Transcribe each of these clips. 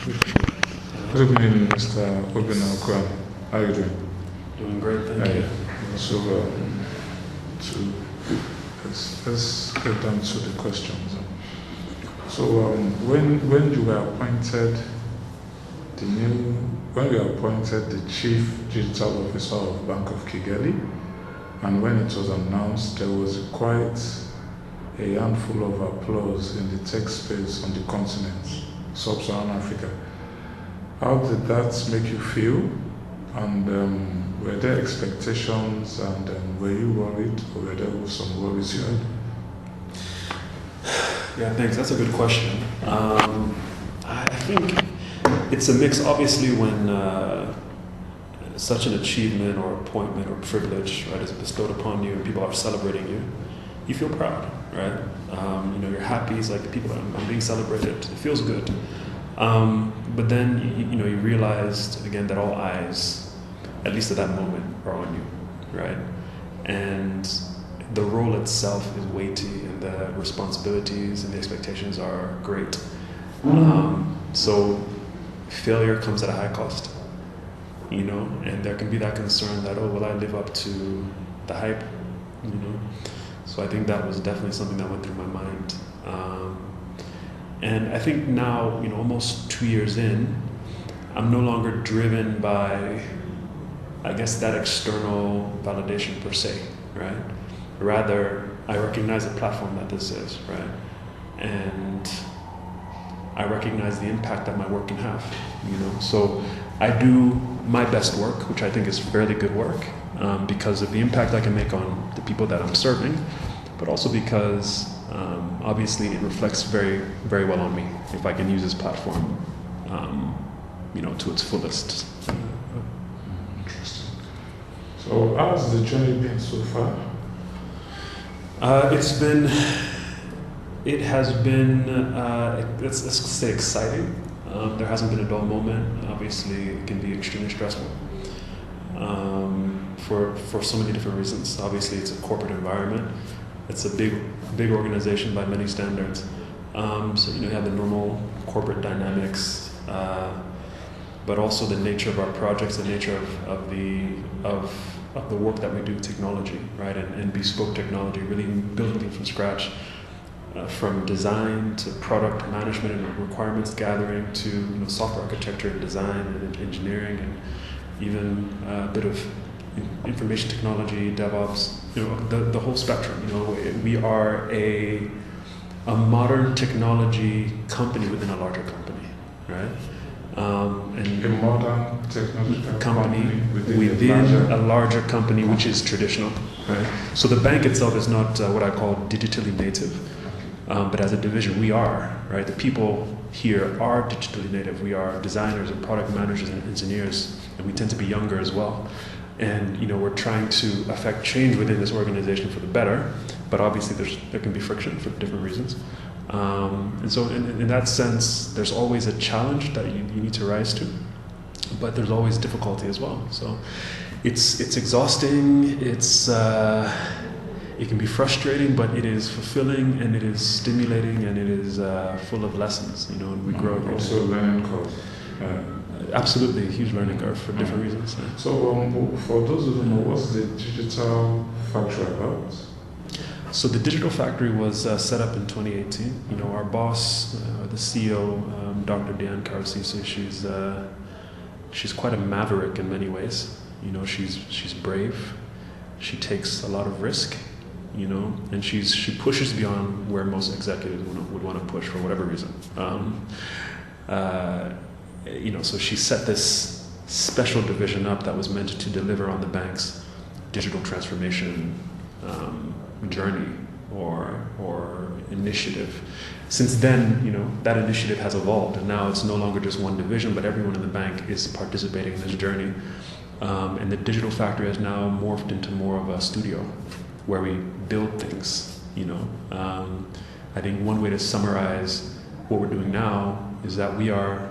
Good evening, Mr. Obinna Ukwuani. How are you doing? Doing great, thank you. So, let's get down to the questions. So, when you were appointed the Chief Digital Officer of Bank of Kigali, and when it was announced, there was quite a handful of applause in the tech space on the continent, Sub-Saharan Africa. How did that make you feel? And were there expectations, and were you worried, or were there some worries you had? Yeah, thanks. That's a good question. I think it's a mix. Obviously, when such an achievement or appointment or privilege, right, is bestowed upon you and people are celebrating you, you feel proud, right? You're happy. It's like people, I'm being celebrated. It feels good. But then, you realized again that all eyes, at least at that moment, are on you, right? And the role itself is weighty, and the responsibilities and the expectations are great. So failure comes at a high cost, and there can be that concern that, will I live up to the hype, So I think that was definitely something that went through my mind. And I think now, almost 2 years in, I'm no longer driven by, I guess, that external validation per se, right? Rather, I recognize the platform that this is, right? And I recognize the impact that my work can have, So I do my best work, which I think is fairly good work, because of the impact I can make on the people that I'm serving, but also because obviously it reflects very, very well on me if I can use this platform, to its fullest. Interesting. So how has the journey been so far? It has been, let's say, exciting. There hasn't been a dull moment. Obviously, it can be extremely stressful for so many different reasons. Obviously, it's a corporate environment. It's a big organization by many standards. So you have the normal corporate dynamics, but also the nature of our projects, the nature of the work that we do, technology, right, and bespoke technology, really building things from scratch, from design to product management and requirements gathering to software architecture and design and engineering, and even a bit of information technology, DevOps, the whole spectrum. We are a modern technology company within a larger company, right? And a modern technology company within a larger company, which is traditional, right? So the bank itself is not what I call digitally native, but as a division, we are, right? The people here are digitally native. We are designers and product managers and engineers, and we tend to be younger as well. And we're trying to affect change within this organization for the better, but obviously there can be friction for different reasons. And so in that sense, there's always a challenge that you need to rise to, but there's always difficulty as well. So it's exhausting, it can be frustrating, but it is fulfilling, and it is stimulating, and it is full of lessons, and we grow. Also learning curve. Absolutely, a huge learning curve for different reasons. Yeah. So for those who don't know, what's the digital factory about? So the digital factory was set up in 2018. Our boss, the CEO, Dr. Diane Karusisi, she's quite a maverick in many ways. She's brave. She takes a lot of risk. And she pushes beyond where most executives would want to push for whatever reason. So she set this special division up that was meant to deliver on the bank's digital transformation journey or initiative. Since then, that initiative has evolved, and now it's no longer just one division, but everyone in the bank is participating in this journey. And the digital factory has now morphed into more of a studio where we build things. I think one way to summarize what we're doing now is that we are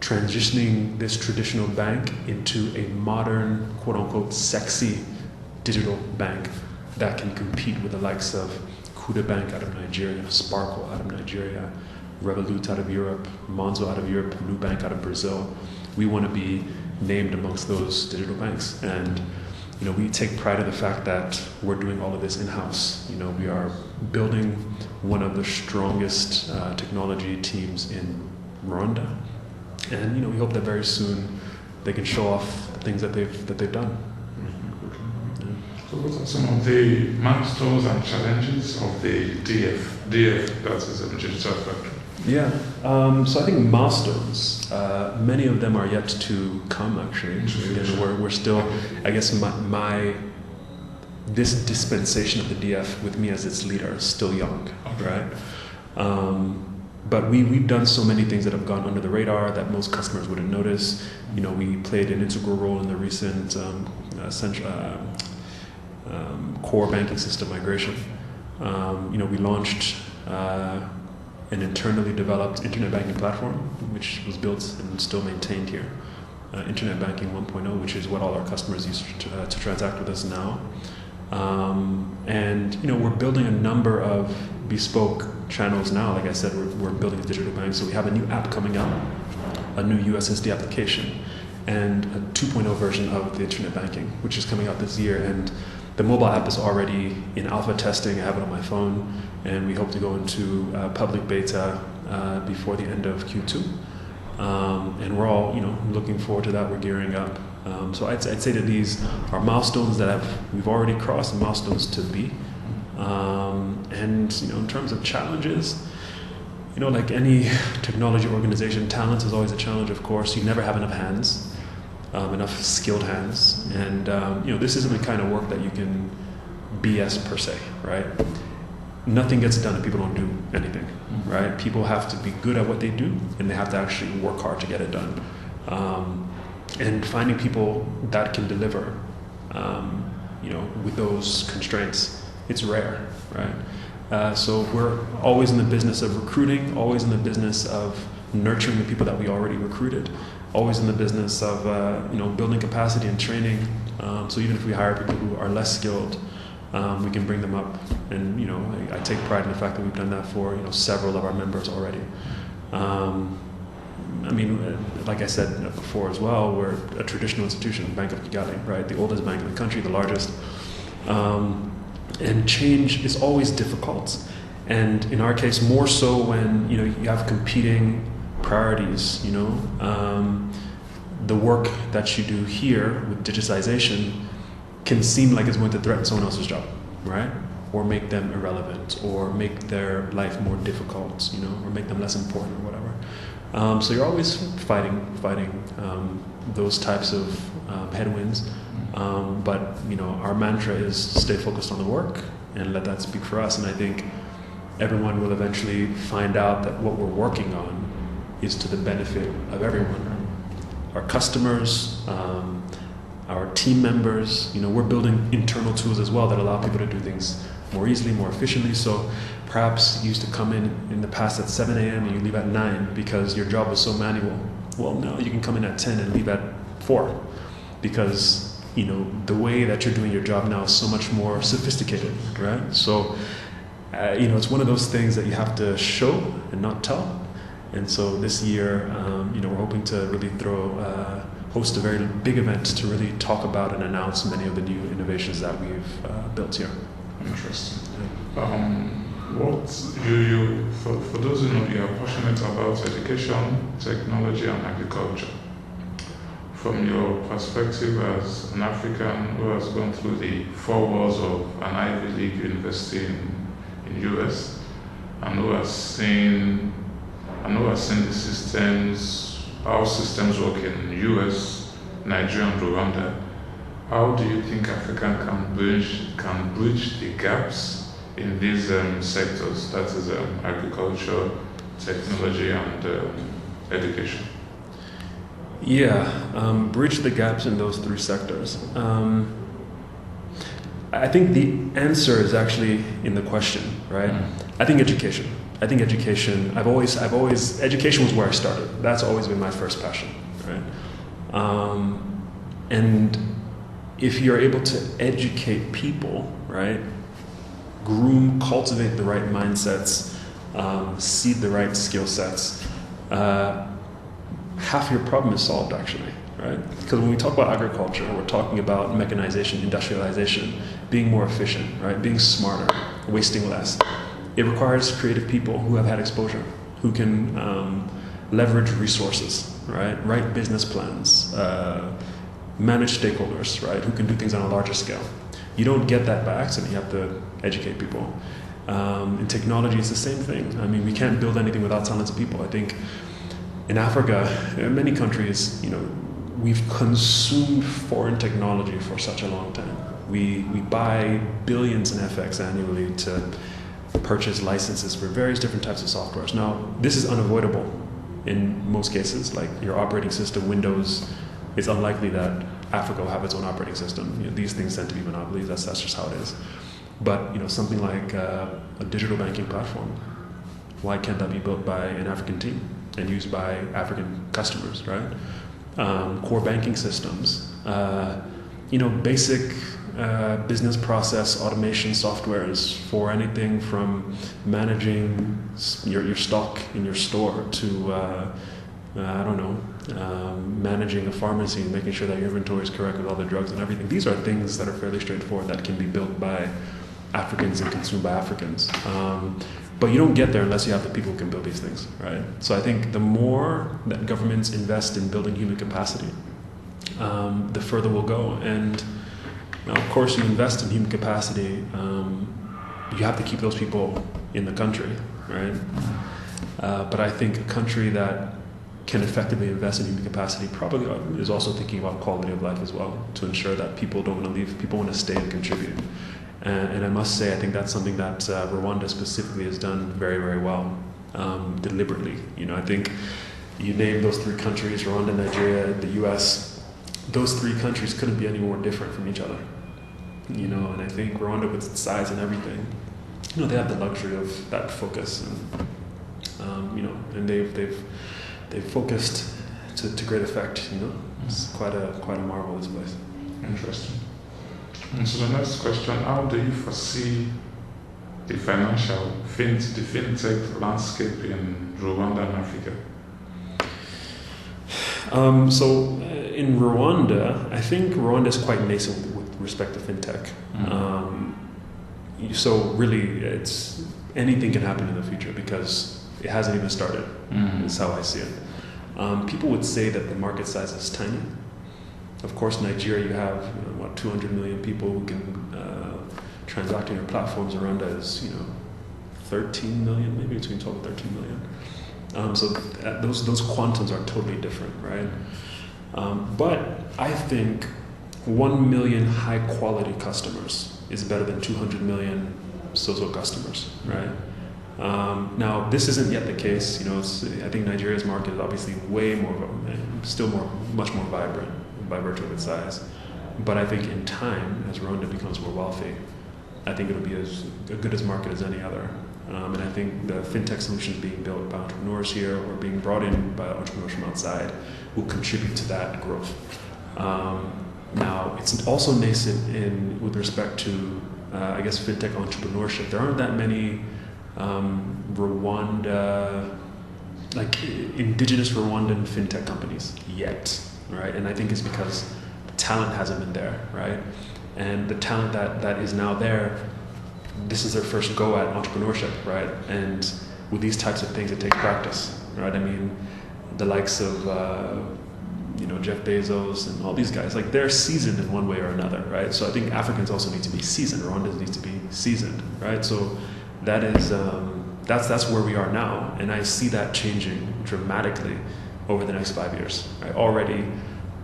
transitioning this traditional bank into a modern, quote-unquote, sexy digital bank that can compete with the likes of Kuda Bank out of Nigeria, Sparkle out of Nigeria, Revolut out of Europe, Monzo out of Europe, Nubank out of Brazil. We want to be named amongst those digital banks. And we take pride in the fact that we're doing all of this in-house. We are building one of the strongest technology teams in Rwanda. And we hope that very soon they can show off the things that they've done. So what are some of the milestones and challenges of the DF, that is a digital factory? Yeah, so I think milestones, many of them are yet to come actually. We're still, I guess this dispensation of the DF with me as its leader is still young, right? But we've done so many things that have gone under the radar that most customers wouldn't notice. We played an integral role in the recent core banking system migration. We launched an internally developed internet banking platform, which was built and still maintained here. Internet Banking 1.0, which is what all our customers use to transact with us now. And we're building a number of bespoke channels now. Like I said, we're building a digital bank, so we have a new app coming out, a new USSD application, and a 2.0 version of the internet banking, which is coming out this year. And the mobile app is already in alpha testing. I have it on my phone, and we hope to go into public beta before the end of Q2. And we're all, looking forward to that. We're gearing up. So I'd say that these are milestones that we've already crossed, and milestones to be. And in terms of challenges, like any technology organization, talent is always a challenge. Of course, you never have enough hands. Enough skilled hands, and this isn't the kind of work that you can BS per se, right? Nothing gets done if people don't do anything, right? People have to be good at what they do, and they have to actually work hard to get it done. And finding people that can deliver, with those constraints, it's rare, right? So we're always in the business of recruiting, always in the business of nurturing the people that we already recruited, always in the business of building capacity and training. So even if we hire people who are less skilled, we can bring them up. And I take pride in the fact that we've done that for several of our members already. Like I said before as well, we're a traditional institution, Bank of Kigali, right? The oldest bank in the country, the largest. And change is always difficult. And in our case, more so when you have competing priorities. The work that you do here with digitization can seem like it's going to threaten someone else's job, right? Or make them irrelevant, or make their life more difficult, or make them less important or whatever. So you're always fighting those types of headwinds. But our mantra is stay focused on the work and let that speak for us. And I think everyone will eventually find out that what we're working on is to the benefit of everyone. Our customers, our team members, we're building internal tools as well that allow people to do things more easily, more efficiently. So perhaps you used to come in the past at 7 a.m. and you leave at 9 because your job was so manual. Well, now you can come in at 10 and leave at 4 because, the way that you're doing your job now is so much more sophisticated, right? So, it's one of those things that you have to show and not tell. And so this year, we're hoping to really host a very big event to really talk about and announce many of the new innovations that we've built here. Interesting. For those who know, you are passionate about education, technology, and agriculture. From your perspective as an African who has gone through the 4 walls of an Ivy League university in US, and who has seen the systems, how systems work in US, Nigeria, and Rwanda, how do you think Africa can bridge the gaps in these sectors, that is agriculture, technology, and education? Bridge the gaps in those 3 sectors. I think the answer is actually in the question, right? I think education. Education was where I started. That's always been my first passion, right? And if you're able to educate people, right, cultivate the right mindsets, seed the right skill sets, half your problem is solved actually, right? Because when we talk about agriculture, we're talking about mechanization, industrialization, being more efficient, right? Being smarter, wasting less. It requires creative people who have had exposure, who can leverage resources, right? Write business plans, manage stakeholders, right? Who can do things on a larger scale. You don't get that by accident. You have to educate people. In technology, it's the same thing. I mean, we can't build anything without talented people. I think in Africa, in many countries, we've consumed foreign technology for such a long time. We buy billions in FX annually to purchase licenses for various different types of softwares. Now, this is unavoidable in most cases. Like your operating system, Windows, it's unlikely that Africa will have its own operating system. These things tend to be monopolies. That's just how it is. But something like a digital banking platform, why can't that be built by an African team and used by African customers, right? Core banking systems, basic business process automation softwares for anything from managing your stock in your store to managing a pharmacy and making sure that your inventory is correct with all the drugs and everything. These are things that are fairly straightforward that can be built by Africans and consumed by Africans. But you don't get there unless you have the people who can build these things, right? So I think the more that governments invest in building human capacity, the further we'll go. And now, of course, you invest in human capacity, you have to keep those people in the country, right? But I think a country that can effectively invest in human capacity probably is also thinking about quality of life as well, to ensure that people don't want to leave, people want to stay and contribute. And I must say, I think that's something that Rwanda specifically has done very, very well, deliberately. I think you name those three countries, Rwanda, Nigeria, the US, those three countries couldn't be any more different from each other. And I think Rwanda, with its size and everything, they have the luxury of that focus, and they've focused to great effect. It's quite a marvelous place. Interesting. And so the next question: how do you foresee the fintech landscape in Rwanda and Africa? In Rwanda, I think Rwanda is quite nascent with respect to fintech. So really, it's anything can happen in the future because it hasn't even started. Is how I see it. People would say that the market size is tiny. Of course, Nigeria, you have 200 million people who can transact on your platforms. Rwanda is 13 million, maybe between 12 and 13 million. So those quantums are totally different, right? But I think 1 million high quality customers is better than 200 million so-so customers, right? Now, this isn't yet the case. I think Nigeria's market is obviously way more, much more vibrant by virtue of its size. But I think in time, as Rwanda becomes more wealthy, I think it'll be as good a market as any other. And I think the fintech solutions being built by entrepreneurs here or being brought in by entrepreneurs from outside will contribute to that growth. Now, it's also nascent with respect to, fintech entrepreneurship. There aren't that many Rwanda, indigenous Rwandan fintech companies yet, right? And I think it's because talent hasn't been there, right? And the talent that is now there, this is their first go at entrepreneurship, right? And with these types of things, it takes practice, right? I mean, the likes of Jeff Bezos and all these guys, they're seasoned in one way or another, right? So I think Africans also need to be seasoned. Rwandans need to be seasoned, right? So that is that's where we are now, and I see that changing dramatically over the next 5 years. Right? Already,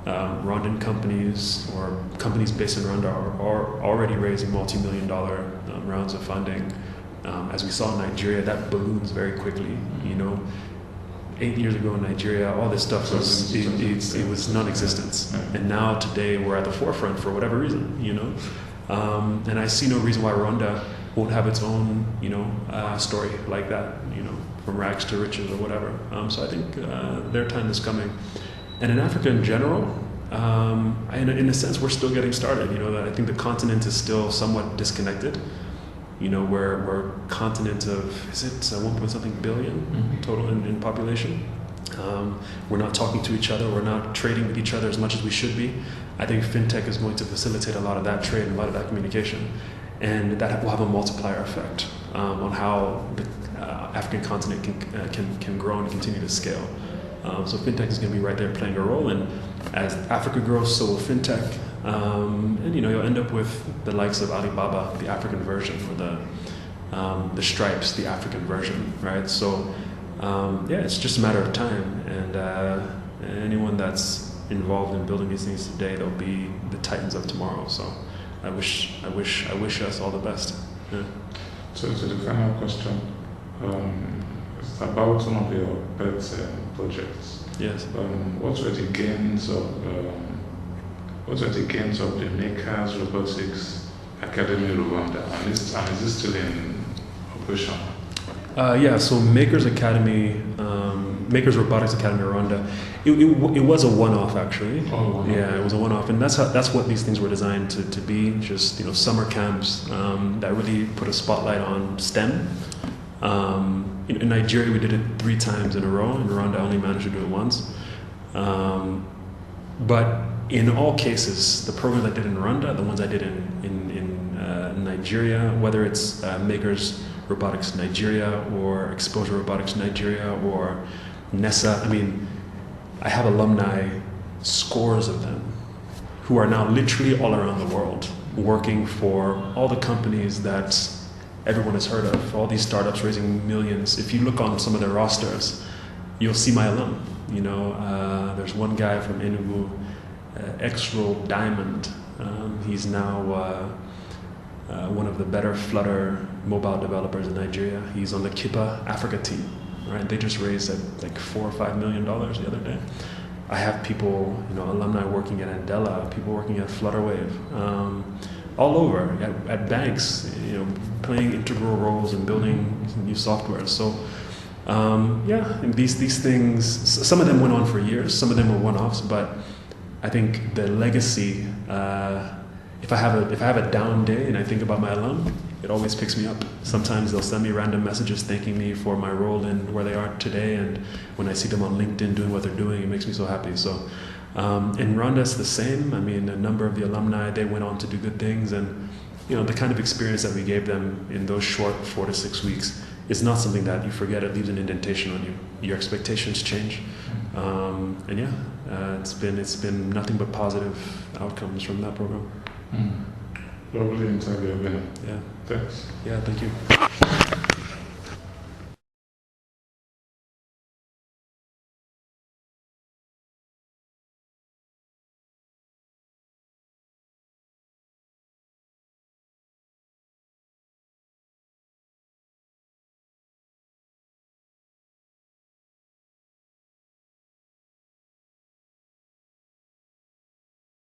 Rwandan companies or companies based in Rwanda are already raising multi-million-dollar rounds of funding. As we saw in Nigeria, that balloons very quickly. 8 years ago in Nigeria, all this stuff was non-existent, and now today we're at the forefront for whatever reason. And I see no reason why Rwanda won't have its own, story like that, from rags to riches or whatever. So I think their time is coming. And in Africa in general, in a sense, we're still getting started. I think the continent is still somewhat disconnected. we're a continent of, is it 1 point something billion total in population? We're not talking to each other. We're not trading with each other as much as we should be. I think fintech is going to facilitate a lot of that trade and a lot of that communication, and that will have a multiplier effect on how the African continent can grow and continue to scale. So fintech is going to be right there playing a role, and as Africa grows, so will fintech. And you'll end up with the likes of Alibaba, the African version, or the Stripes, the African version, right? So it's just a matter of time, and anyone that's involved in building these things today, they'll be the titans of tomorrow. So I wish us all the best. Yeah. So to the final question, it's about one of your pet projects. Yes. What were the gains of the Makers Robotics Academy Rwanda, and is it still in operation? So Makers Robotics Academy Rwanda, it was a one-off actually. It was a one-off, and that's what these things were designed to be. Just summer camps that really put a spotlight on STEM. In Nigeria, we did it 3 times in a row. In Rwanda, I only managed to do it once. But in all cases, the programs I did in Rwanda, the ones I did in Nigeria, whether it's Makers Robotics Nigeria or Exposure Robotics Nigeria or NESA, I have alumni, scores of them, who are now literally all around the world working for all the companies that everyone has heard of, all these startups raising millions. If you look on some of their rosters, you'll see my alum. There's one guy from Enugu, X-Roll Diamond. He's now one of the better Flutter mobile developers in Nigeria. He's on the Kippa Africa team, right? They just raised like $4 or $5 million the other day. I have people, alumni working at Andela, people working at Flutterwave, all over at banks, playing integral roles in building new software. So, and these things, some of them went on for years, some of them were one-offs, but I think the legacy. If I have a down day and I think about my alum, it always picks me up. Sometimes they'll send me random messages thanking me for my role in where they are today, and when I see them on LinkedIn doing what they're doing, it makes me so happy. So in Rwanda, it's the same. A number of the alumni, they went on to do good things, and the kind of experience that we gave them in those short 4 to 6 weeks is not something that you forget. It leaves an indentation on you. Your expectations change, it's been nothing but positive outcomes from that program. Lovely interview, Obinna. Yeah. Thanks. Yeah, thank you.